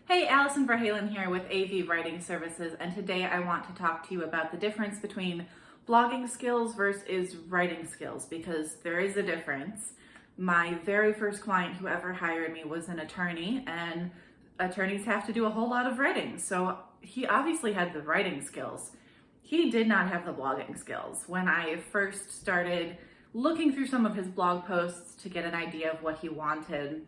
Hey, Allison Verhalen here with AV Writing Services, and today I want to talk to you about the difference between blogging skills versus writing skills, because there is a difference. My very first client who ever hired me was an attorney, and attorneys have to do a whole lot of writing, so he obviously had the writing skills. He did not have the blogging skills. When I first started looking through some of his blog posts to get an idea of what he wanted,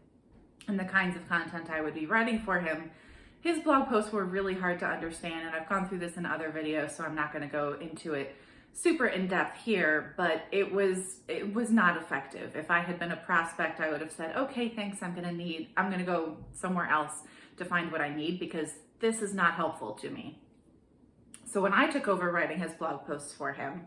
and the kinds of content I would be writing for him, his blog posts were really hard to understand, and I've gone through this in other videos, so I'm not going to go into it super in depth here, but it was not effective. If I had been a prospect, I would have said, okay, thanks, I'm going to go somewhere else to find what I need, because this is not helpful to me. So when I took over writing his blog posts for him,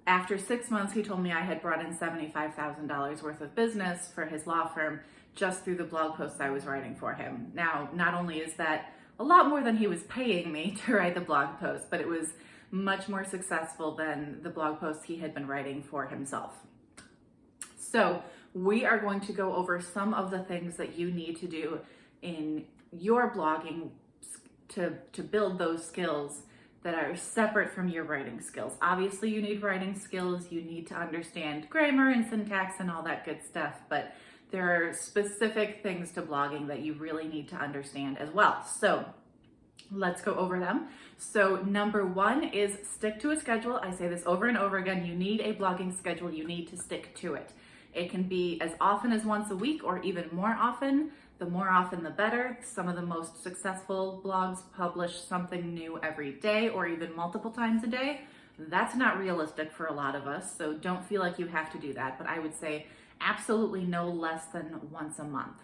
after 6 months, he told me I had brought in $75,000 worth of business for his law firm just through the blog posts I was writing for him. Now, not only is that a lot more than he was paying me to write the blog post, but it was much more successful than the blog posts he had been writing for himself. So we are going to go over some of the things that you need to do in your blogging to build those skills that are separate from your writing skills. Obviously, you need writing skills. You need to understand grammar and syntax and all that good stuff, but there are specific things to blogging that you really need to understand as well. So let's go over them. So number one is stick to a schedule. I say this over and over again. You need a blogging schedule. You need to stick to it. It can be as often as once a week or even more often. The more often, the better. Some of the most successful blogs publish something new every day or even multiple times a day. That's not realistic for a lot of us, so don't feel like you have to do that, but I would say absolutely no less than once a month.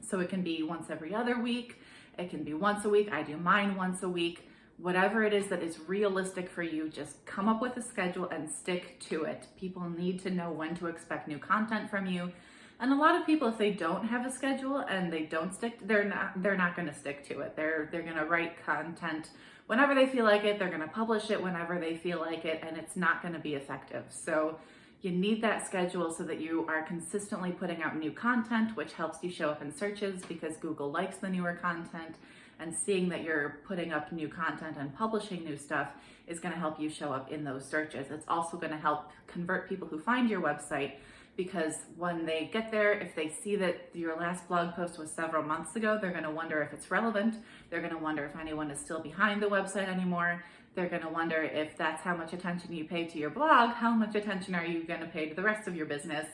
So it can be once every other week, it can be once a week. I do mine once a week. Whatever it is that is realistic for you, just come up with a schedule and stick to it. People need to know when to expect new content from you. And a lot of people, if they don't have a schedule and they don't stick, they're not going to stick to it. They're going to write content whenever they feel like it. They're going to publish it whenever they feel like it, and it's not going to be effective. So you need that schedule so that you are consistently putting out new content, which helps you show up in searches because Google likes the newer content, and seeing that you're putting up new content and publishing new stuff is going to help you show up in those searches. It's also going to help convert people who find your website, because when they get there, if they see that your last blog post was several months ago, they're going to wonder if it's relevant. They're going to wonder if anyone is still behind the website anymore. They're going to wonder if that's how much attention you pay to your blog, how much attention are you going to pay to the rest of your business,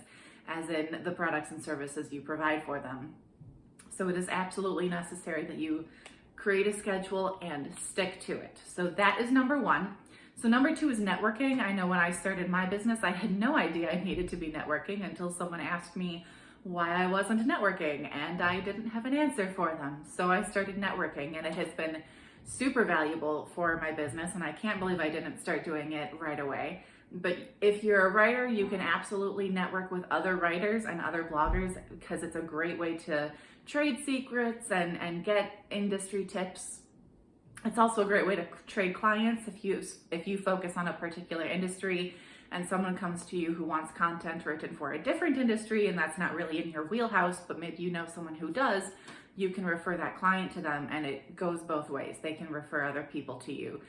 as in the products and services you provide for them. So it is absolutely necessary that you create a schedule and stick to it. So that is number one. So number two is networking. I know when I started my business, I had no idea I needed to be networking until someone asked me why I wasn't networking, and I didn't have an answer for them. So I started networking, and it has been super valuable for my business, and I can't believe I didn't start doing it right away. But if you're a writer, you can absolutely network with other writers and other bloggers, because it's a great way to trade secrets and get industry tips. It's also a great way to trade clients. If you focus on a particular industry and someone comes to you who wants content written for a different industry and that's not really in your wheelhouse, but maybe you know someone who does, you can refer that client to them, and it goes both ways. They can refer other people to you.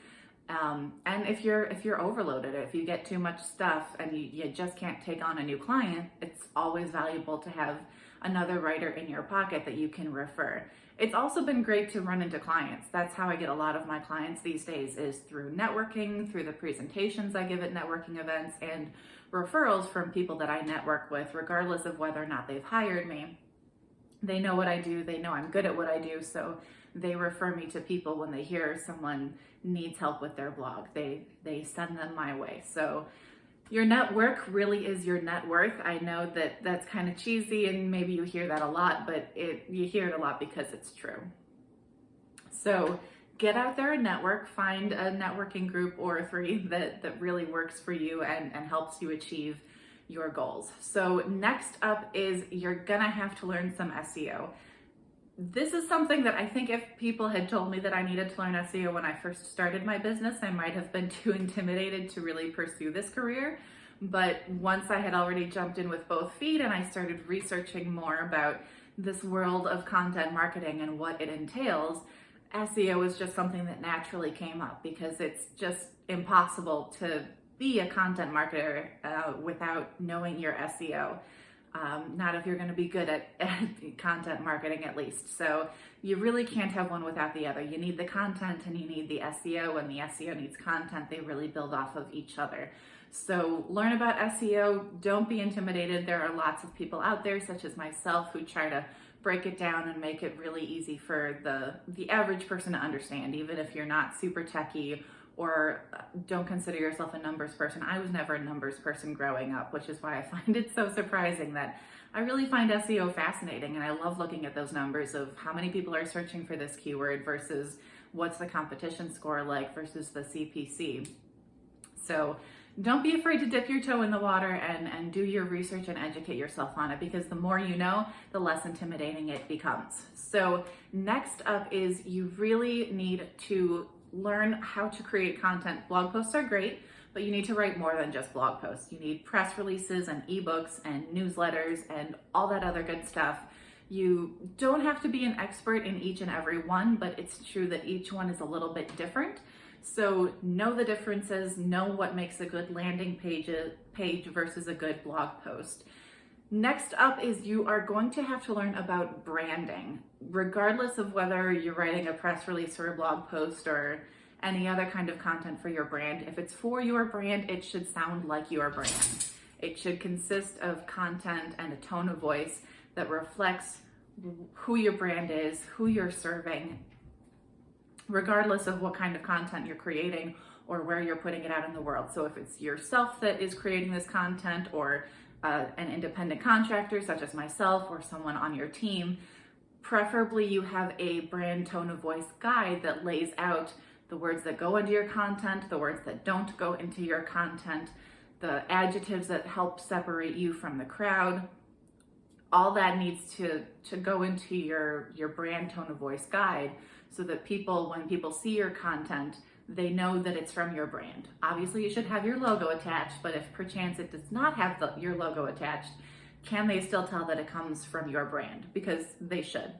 And if you're overloaded, if you get too much stuff and you just can't take on a new client, it's always valuable to have another writer in your pocket that you can refer. It's also been great to run into clients. That's how I get a lot of my clients these days, is through networking, through the presentations I give at networking events, and referrals from people that I network with, regardless of whether or not they've hired me. They know what I do, they know I'm good at what I do, so they refer me to people when they hear someone needs help with their blog. They send them my way. So your network really is your net worth. I know that that's kind of cheesy, and maybe you hear that a lot, but you hear it a lot because it's true. So get out there and network. Find a networking group or three that really works for you and helps you achieve your goals. So next up is you're gonna have to learn some SEO. This is something that I think if people had told me that I needed to learn SEO when I first started my business, I might have been too intimidated to really pursue this career. But once I had already jumped in with both feet and I started researching more about this world of content marketing and what it entails, SEO is just something that naturally came up because it's just impossible to be a content marketer without knowing your SEO. Not if you're going to be good at content marketing, at least. So you really can't have one without the other. You need the content and you need the SEO, and the SEO needs content. They really build off of each other. So learn about SEO. Don't be intimidated. There are lots of people out there, such as myself, who try to break it down and make it really easy for the average person to understand, even if you're not super techie or don't consider yourself a numbers person. I was never a numbers person growing up, which is why I find it so surprising that I really find SEO fascinating, and I love looking at those numbers of how many people are searching for this keyword versus what's the competition score like versus the CPC. So don't be afraid to dip your toe in the water and do your research and educate yourself on it, because the more you know, the less intimidating it becomes. So next up is you really need to learn how to create content. Blog posts are great, but you need to write more than just blog posts. You need press releases and ebooks and newsletters and all that other good stuff. You don't have to be an expert in each and every one, but it's true that each one is a little bit different. So know the differences, know what makes a good landing page versus a good blog post. Next up is you are going to have to learn about branding, regardless of whether you're writing a press release or a blog post or any other kind of content for your brand. If it's for your brand, it should sound like your brand. It should consist of content and a tone of voice that reflects who your brand is, who you're serving, regardless of what kind of content you're creating or where you're putting it out in the world. So if it's yourself that is creating this content, or an independent contractor such as myself or someone on your team, preferably you have a brand tone of voice guide that lays out the words that go into your content, the words that don't go into your content, the adjectives that help separate you from the crowd. All that needs to go into your brand tone of voice guide, so that people, when people see your content, they know that it's from your brand. Obviously, you should have your logo attached, but if perchance it does not have your logo attached, can they still tell that it comes from your brand? Because they should.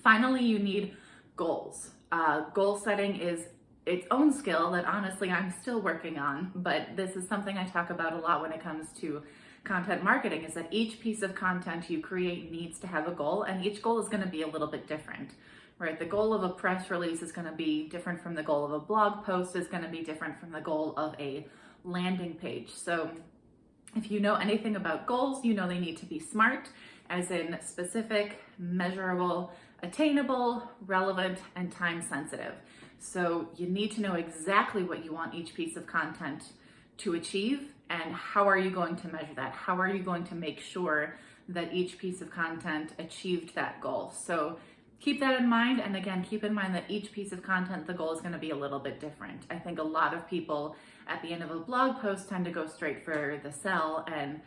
Finally, you need goals. Goal setting is its own skill that honestly I'm still working on, but this is something I talk about a lot when it comes to content marketing, is that each piece of content you create needs to have a goal, and each goal is going to be a little bit different. Right, the goal of a press release is going to be different from the goal of a blog post, is going to be different from the goal of a landing page. So if you know anything about goals, you know they need to be SMART, as in specific, measurable, attainable, relevant, and time sensitive. So you need to know exactly what you want each piece of content to achieve, and how are you going to measure that? How are you going to make sure that each piece of content achieved that goal? So keep that in mind, and again, keep in mind that each piece of content, the goal is going to be a little bit different. I think a lot of people at the end of a blog post tend to go straight for the sell, and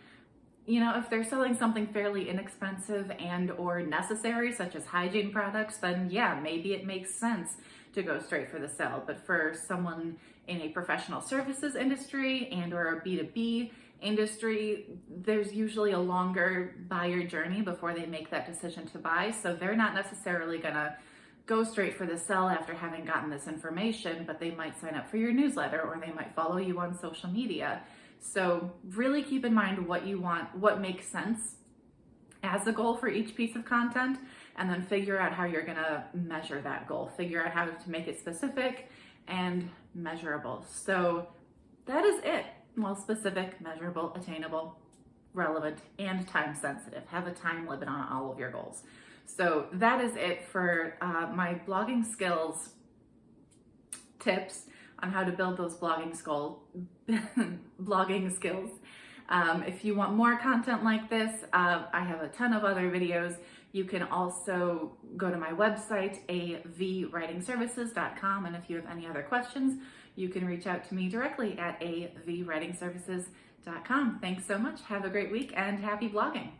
if they're selling something fairly inexpensive and or necessary, such as hygiene products, then yeah, maybe it makes sense to go straight for the sell. But for someone in a professional services industry and or a B2B industry, there's usually a longer buyer journey before they make that decision to buy. So they're not necessarily gonna go straight for the sell after having gotten this information, but they might sign up for your newsletter, or they might follow you on social media. So really keep in mind what you want, what makes sense as a goal for each piece of content, and then figure out how you're gonna measure that goal. Figure out how to make it specific and measurable. So that is it. Well, specific, measurable, attainable, relevant, and time sensitive. Have a time limit on all of your goals. So that is it for my blogging skills tips on how to build those blogging skills. If you want more content like this, I have a ton of other videos. You can also go to my website, avwritingservices.com, and if you have any other questions, you can reach out to me directly at avwritingservices.com. Thanks so much. Have a great week and happy blogging.